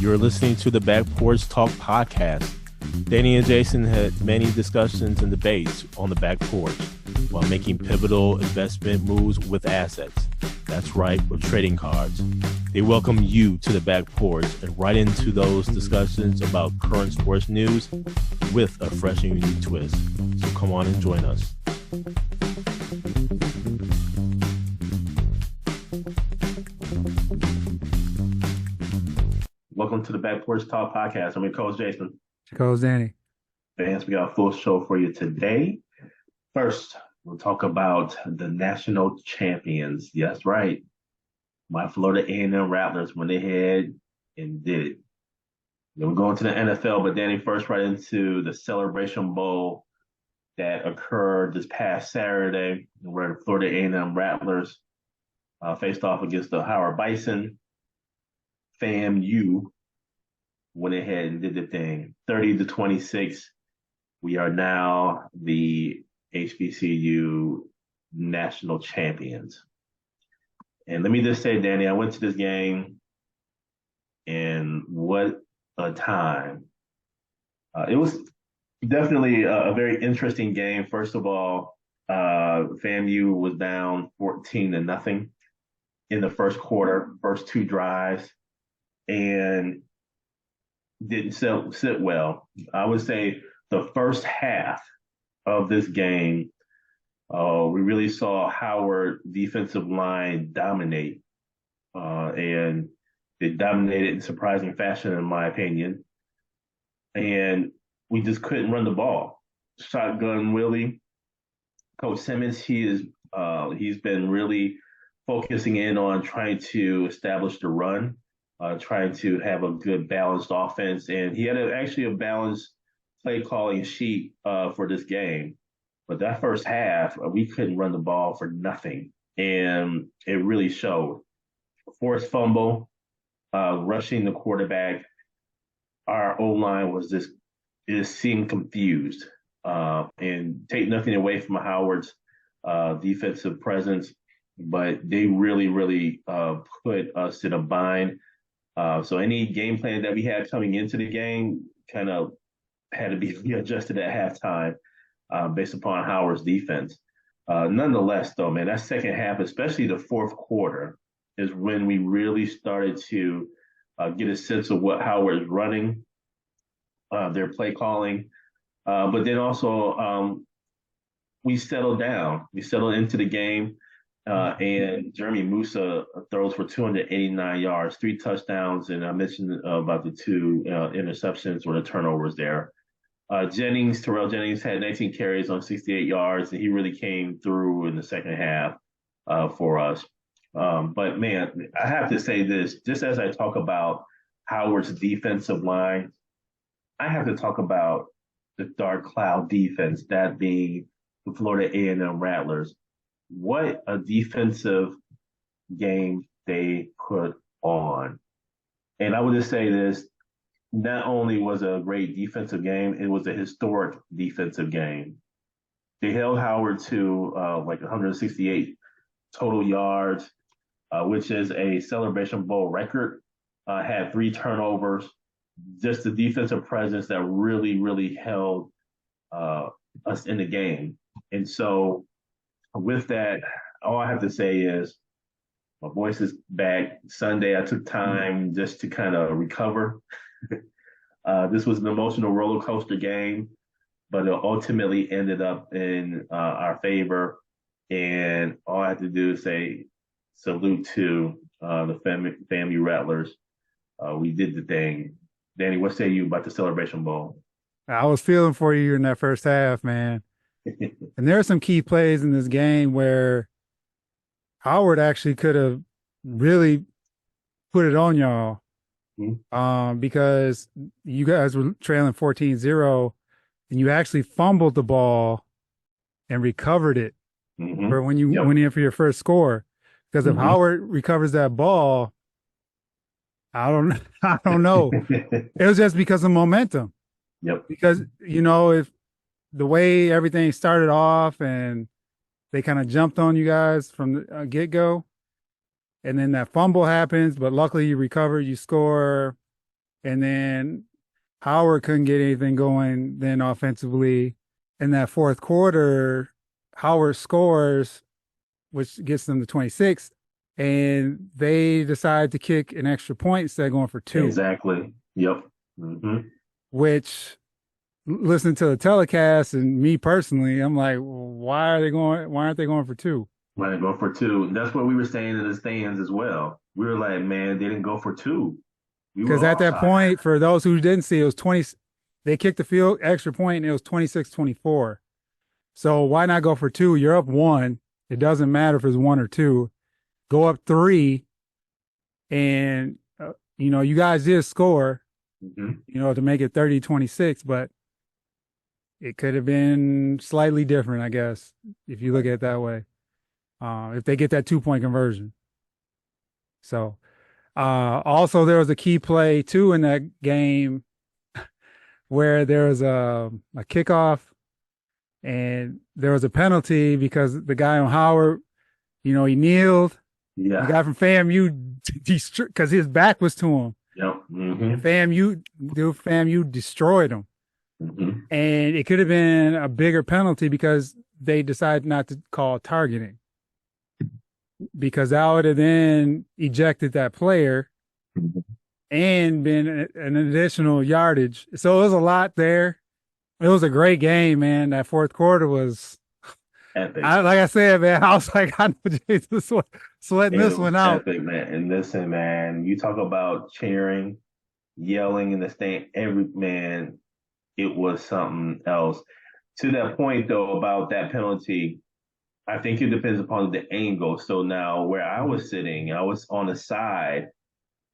You're listening to the Back Porch Talk podcast. Danny and Jason had many discussions and debates on the back porch while making pivotal investment moves with assets. That's right, with trading cards. They welcome you to the back porch and right into those discussions about current sports news with a fresh and unique twist. So come on and join us. Welcome to the Back Porch Talk podcast. I'm your co-host, Jason. Co-host, Danny. Fans, we got a full show for you today. First, we'll talk about the national champions. Yes, right. My Florida A&M Rattlers went ahead and did it. Then we're going to the NFL, but Danny, first right into the Celebration Bowl that occurred this past Saturday, where the Florida A&M Rattlers faced off against the Howard Bison. Famu went ahead and did the thing. 30-26. We are now the HBCU national champions. And let me just say, Danny, I went to this game, and what a time. It was definitely a very interesting game. First of all, FAMU was down 14-0 in the first quarter, first two drives, and didn't sit well. I would say the first half of this game, we really saw Howard defensive line dominate, and it dominated in surprising fashion, in my opinion. And we just couldn't run the ball. Shotgun Willie, Coach Simmons, he's been really focusing in on trying to establish the run, trying to have a good balanced offense, and he had actually a balanced play calling sheet for this game. But that first half, we couldn't run the ball for nothing, and it really showed. Forced fumble, rushing the quarterback. Our O-line was just seemed confused, and take nothing away from Howard's defensive presence, but they really put us in a bind. So any game plan that we had coming into the game kind of had to be adjusted at halftime based upon Howard's defense. Nonetheless, though, man, that second half, especially the fourth quarter, is when we really started to get a sense of what Howard is running, their play calling. But then also we settled down. We settled into the game. And Jeremy Musa throws for 289 yards, 3 touchdowns, and I mentioned about the 2 interceptions or the turnovers there. Terrell Jennings had 19 carries on 68 yards, and he really came through in the second half for us. But, man, I have to say this, just as I talk about Howard's defensive line, I have to talk about the dark cloud defense, that being the Florida A&M Rattlers. What a defensive game they put on. And I would just say this, not only was it a great defensive game, it was a historic defensive game. They held Howard to like 168 total yards, which is a Celebration Bowl record, had 3 turnovers, just the defensive presence that really held us in the game. And so with that, all I have to say is my voice is back. Sunday, I took time just to kind of recover. This was an emotional roller coaster game, but it ultimately ended up in our favor. And all I have to do is say salute to the FAMU Rattlers. We did the thing. Danny, what say you about the Celebration Bowl? I was feeling for you in that first half, man. And there are some key plays in this game where Howard actually could have really put it on y'all, because you guys were trailing 14-0, and you actually fumbled the ball and recovered it for when you went in for your first score. Because if Howard recovers that ball, I don't know. It was just because of momentum. Because, if the way everything started off and they kind of jumped on you guys from the get-go, and then that fumble happens, but luckily you recover, you score, and then Howard couldn't get anything going then offensively. In that fourth quarter, Howard scores, which gets them to 26, and they decide to kick an extra point instead of going for two. Exactly. Yep. Mm-hmm. Which, listening to the telecast and me personally, I'm like, why are they going? Why aren't they going for two? Why they go for two? That's what we were saying in the stands as well. We were like, man, they didn't go for two. We were Because at that offside. point, for those who didn't see, it was 20. They kicked the field extra point, and it was 26-24. So why not go for two? You're up one. It doesn't matter if it's one or two. Go up three, and you guys did score, to make it 30-26, but it could have been slightly different, I guess, if you look at it that way. If they get that 2-point conversion. So, also there was a key play too in that game where there was a kickoff and there was a penalty because the guy on Howard, he kneeled. Yeah. The guy from FAMU, because his back was to him. Yep. And FAMU destroyed him. Mm-hmm. And it could have been a bigger penalty because they decided not to call targeting. Because that would have then ejected that player and been an additional yardage. So it was a lot there. It was a great game, man. That fourth quarter was epic. Like I said, man, I was like, I know Jesus sweating this one out. Epic, man. And listen, man, you talk about cheering, yelling in the stand, it was something else. To that point, though, about that penalty, I think it depends upon the angle. So now where I was sitting, I was on the side,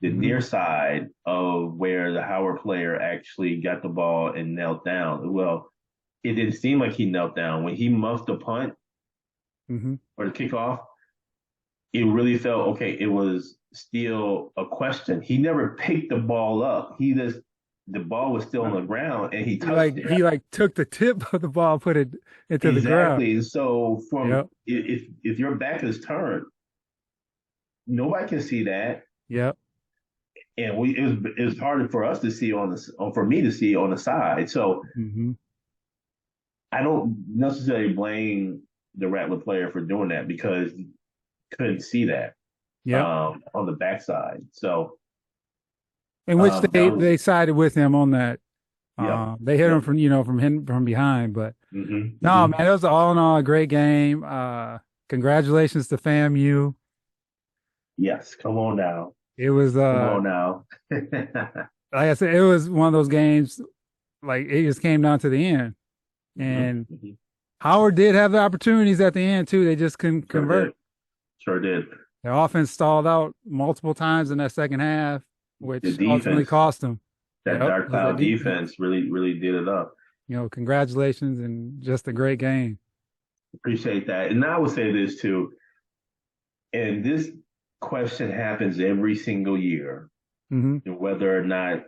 the near side of where the Howard player actually got the ball and knelt down. Well, it didn't seem like he knelt down. When he muffed the punt or the kickoff, it really felt, okay, it was still a question. He never picked the ball up. The ball was still on the ground, and he touched it. He took the tip of the ball, put it into the ground. Exactly. So if your back is turned, nobody can see that. Yep. And it was harder for us to see for me to see on the side. So I don't necessarily blame the Rattler player for doing that because he couldn't see that on the backside. So. In which they sided with him on that. They hit him from behind, but man, it was all in all a great game. Congratulations to FAMU. Yes, come on now. It was come on now. Like I said, it was one of those games. Like it just came down to the end, and Howard did have the opportunities at the end too. They just couldn't convert. Sure did. Their offense stalled out multiple times in that second half, which ultimately cost them. That dark cloud defense really did it up. Congratulations and just a great game. Appreciate that. And I would say this too, and this question happens every single year, whether or not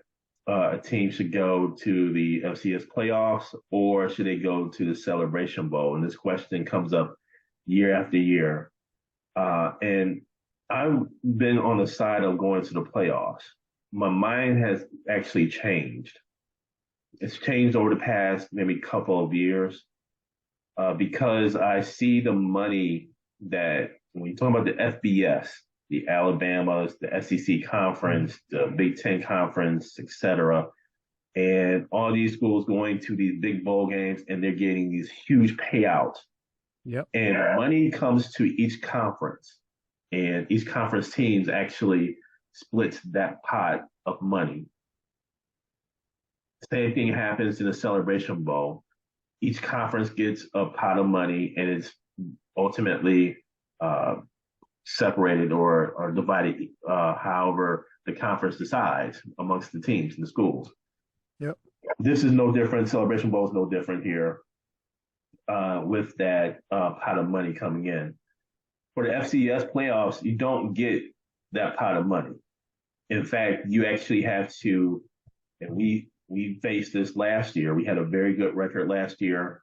a team should go to the FCS playoffs or should they go to the Celebration Bowl. And this question comes up year after year. And I've been on the side of going to the playoffs. My mind has actually changed. It's changed over the past maybe couple of years because I see the money that when you talk about the FBS, the Alabamas, the SEC conference, the Big Ten conference, etc., and all these schools going to these big bowl games and they're getting these huge payouts. Yep. And money comes to each conference, and each conference teams actually splits that pot of money. Same thing happens in the Celebration Bowl. Each conference gets a pot of money, and it's ultimately separated or divided however the conference decides amongst the teams and the schools. Yep. This is no different. Celebration Bowl is no different here with that pot of money coming in. For the FCS playoffs, you don't get that pot of money. In fact, you actually have to, and we faced this last year. We had a very good record last year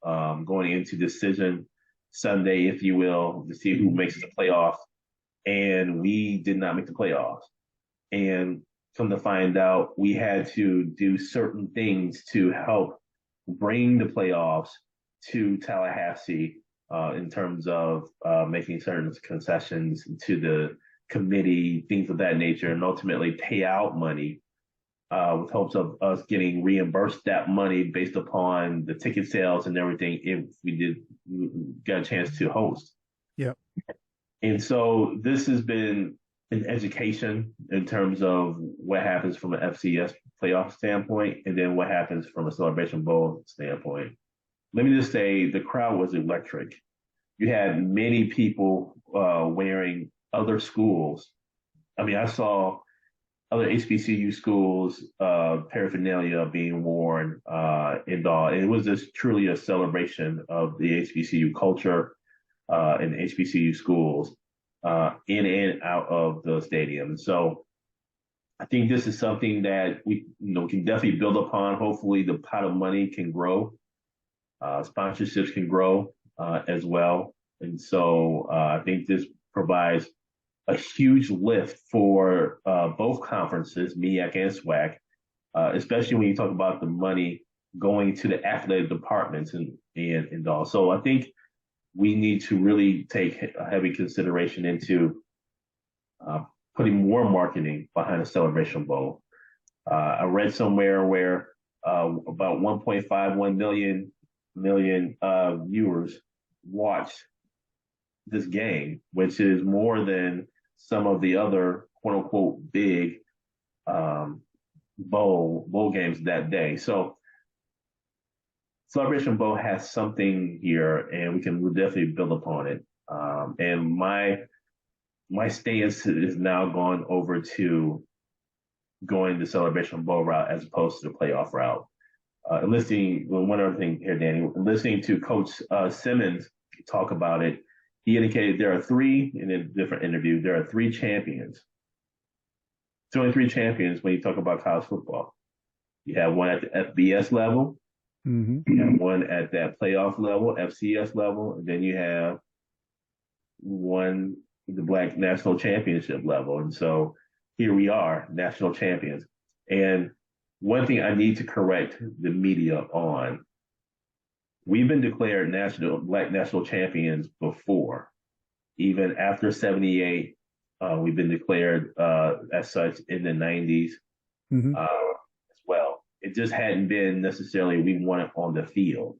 going into decision Sunday, if you will, to see who makes the playoffs. And we did not make the playoffs. And come to find out, we had to do certain things to help bring the playoffs to Tallahassee in terms of making certain concessions to the committee, things of that nature, and ultimately pay out money with hopes of us getting reimbursed that money based upon the ticket sales and everything if we did get a chance to host. Yep. And so this has been an education in terms of what happens from an FCS playoff standpoint and then what happens from a Celebration Bowl standpoint. Let me just say the crowd was electric. You had many people wearing other schools. I mean, I saw other HBCU schools paraphernalia being worn indoor. It was just truly a celebration of the HBCU culture and HBCU schools in and out of the stadium. So I think this is something that we can definitely build upon. Hopefully, the pot of money can grow, sponsorships can grow as well, and so I think this provides a huge lift for both conferences, MEAC and SWAC, especially when you talk about the money going to the athletic departments and all. So I think we need to really take a heavy consideration into putting more marketing behind the Celebration Bowl. I read somewhere where about 1.51 million viewers watched this game, which is more than some of the other quote unquote big bowl games that day. So Celebration Bowl has something here, and we can definitely build upon it. And my stance is now gone over to going the Celebration Bowl route as opposed to the playoff route. One other thing here, Danny, listening to Coach Simmons talk about it, he indicated there are three, in a different interview, there are three champions. There's only three champions when you talk about college football. You have one at the FBS level, you have one at that playoff level, FCS level, and then you have one the Black National Championship level. And so here we are, national champions. And one thing I need to correct the media on, we've been declared Black national champions before. Even after 78, we've been declared as such in the 90s as well. It just hadn't been necessarily we won it on the field,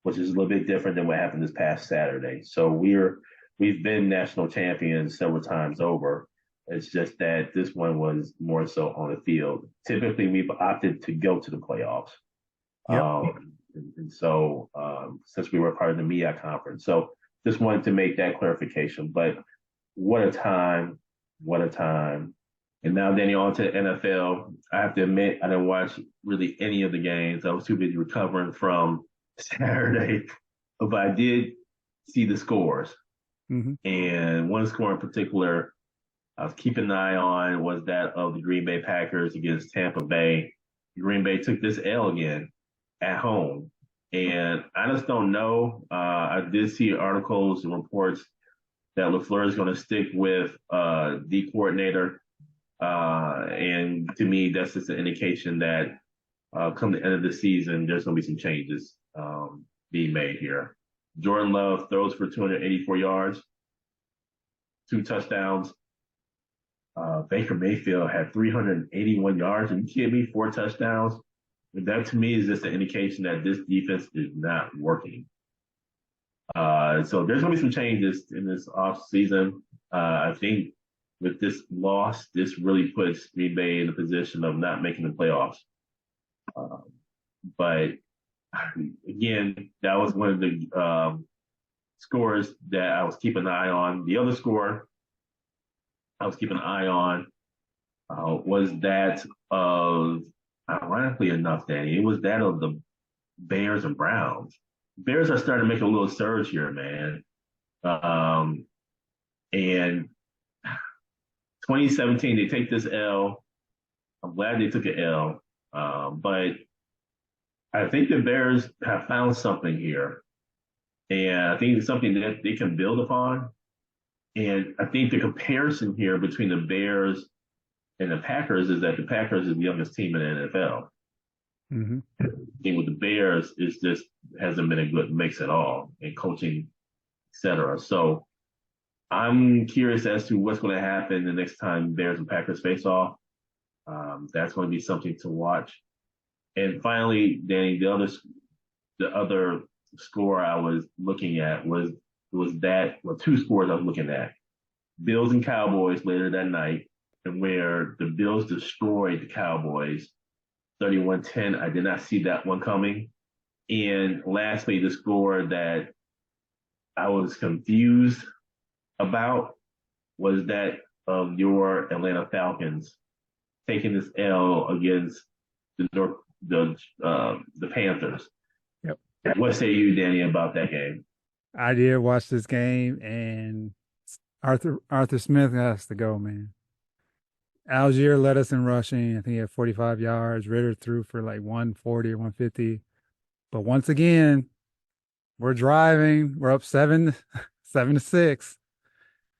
which is a little bit different than what happened this past Saturday. So we've been national champions several times over. It's just that this one was more so on the field. Typically, we've opted to go to the playoffs. Yep. And so since we were part of the MEAC conference. So just wanted to make that clarification. But what a time. And now, Danny, on to the NFL. I have to admit, I didn't watch really any of the games. I was too busy recovering from Saturday. But I did see the scores. And one score in particular I was keeping an eye on was that of the Green Bay Packers against Tampa Bay. Green Bay took this L again at home. And I just don't know. I did see articles and reports that LaFleur is going to stick with the coordinator. And to me, that's just an indication that come the end of the season, there's going to be some changes being made here. Jordan Love throws for 284 yards, 2 touchdowns. Baker Mayfield had 381 yards. Are you kidding me? 4 touchdowns. And that to me is just an indication that this defense is not working. So there's going to be some changes in this offseason. I think with this loss, this really puts Green Bay in a position of not making the playoffs. But again, that was one of the scores that I was keeping an eye on. The other score I was keeping an eye on was that of, ironically enough, Danny, it was that of the Bears and Browns. Bears are starting to make a little surge here, man. And 2017, they take this L. I'm glad they took an L. But I think the Bears have found something here. And I think it's something that they can build upon. And I think the comparison here between the Bears and the Packers is that the Packers is the youngest team in the NFL. Mm-hmm. And with the Bears, it's just hasn't been a good mix at all in coaching, etc. So I'm curious as to what's going to happen the next time Bears and Packers face off. That's going to be something to watch. And finally, Danny, the other score I was looking at was two scores I was looking at. Bills and Cowboys later that night, and where the Bills destroyed the Cowboys 31-10. I did not see that one coming. And lastly, the score that I was confused about was that of your Atlanta Falcons taking this L against the Panthers. Yep. What say you, Danny, about that game? I did watch this game, and Arthur Smith has to go, man. Algier led us in rushing. I think he had 45 yards. Ritter threw for like 140 or 150. But once again, we're driving. We're up 7-6.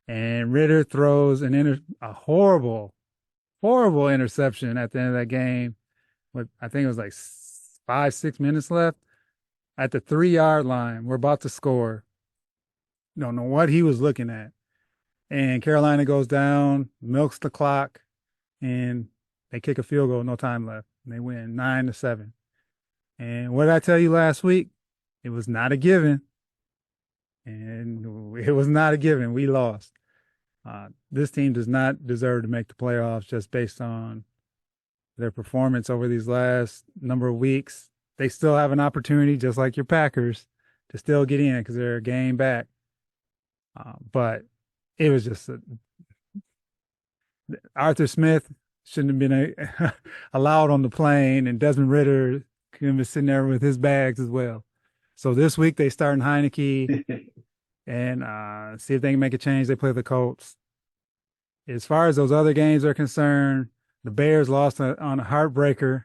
And Ritter throws a horrible interception at the end of that game. I think it was like 5-6 minutes left. At the 3-yard line, we're about to score. Don't know what he was looking at. And Carolina goes down, milks the clock, and they kick a field goal, no time left. And they win 9-7. And what did I tell you last week? It was not a given. And it was not a given. We lost. This team does not deserve to make the playoffs just based on their performance over these last number of weeks. They still have an opportunity, just like your Packers, to still get in because they're a game back. But it was just Arthur Smith shouldn't have been allowed on the plane, and Desmond Ritter could have been sitting there with his bags as well. So this week they start in Heineke and see if they can make a change. They play the Colts. As far as those other games are concerned, the Bears lost on a heartbreaker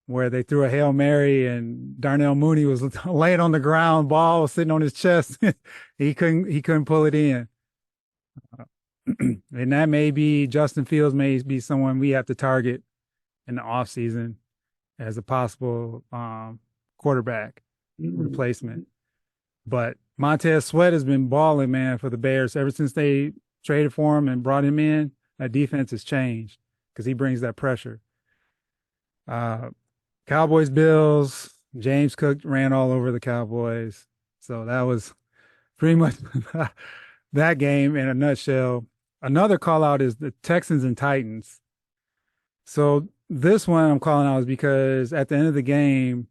where they threw a Hail Mary and Darnell Mooney was laying on the ground, ball was sitting on his chest. He couldn't pull it in. And that may be Justin Fields may be someone we have to target in the offseason as a possible quarterback replacement. But Montez Sweat has been balling, man, for the Bears ever since they traded for him and brought him in. That defense has changed because he brings that pressure. Cowboys, Bills, James Cook ran all over the Cowboys. So that was pretty much that game in a nutshell. Another call out is the Texans and Titans. So this one I'm calling out is because at the end of the game,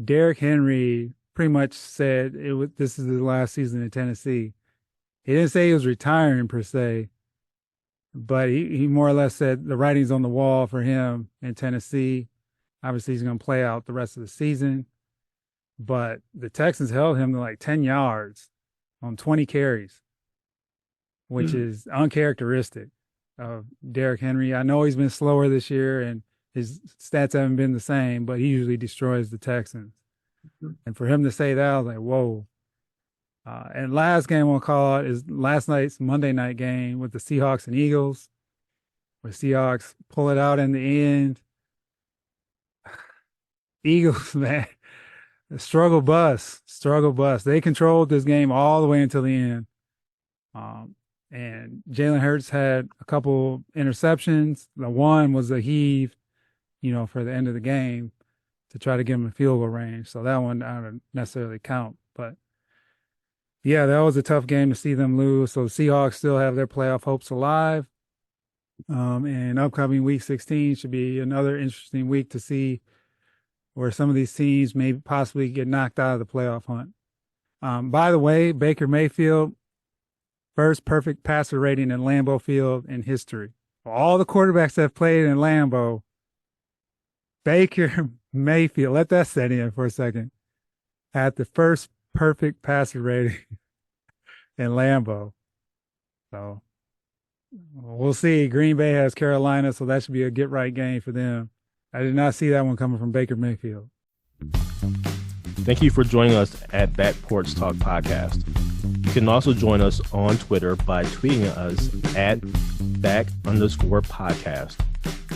Derrick Henry pretty much said this is his last season in Tennessee. He didn't say he was retiring per se, but he more or less said the writing's on the wall for him in Tennessee. Obviously, he's going to play out the rest of the season. But the Texans held him to like 10 yards on 20 carries, which is uncharacteristic of Derrick Henry. I know he's been slower this year and his stats haven't been the same, but he usually destroys the Texans. And for him to say that, I was like, whoa. And last game I'll call out is last night's Monday night game with the Seahawks and Eagles, where Seahawks pull it out in the end. Eagles, man, struggle bus. They controlled this game all the way until the end. And Jalen Hurts had a couple interceptions. The one was a heave, for the end of the game to try to get him in field goal range. So that one I don't necessarily count. But, yeah, that was a tough game to see them lose. So the Seahawks still have their playoff hopes alive. And upcoming Week 16 should be another interesting week to see where some of these teams may possibly get knocked out of the playoff hunt. By the way, Baker Mayfield, first perfect passer rating in Lambeau Field in history. All the quarterbacks that have played in Lambeau, Baker Mayfield, let that set in for a second, had the first perfect passer rating in Lambeau. So we'll see. Green Bay has Carolina, so that should be a get-right game for them. I did not see that one coming from Baker Mayfield. Thank you for joining us at That Porch Talk podcast. can also join us on Twitter by tweeting us at @back_podcast.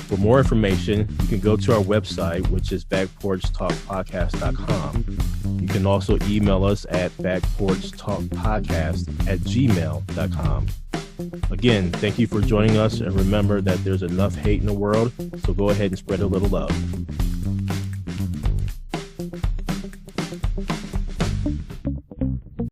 For more information, you can go to our website, which is backporchtalkpodcast.com. You can also email us at backporchtalkpodcast@gmail.com. Again, thank you for joining us, and remember that there's enough hate in the world, so go ahead and spread a little love.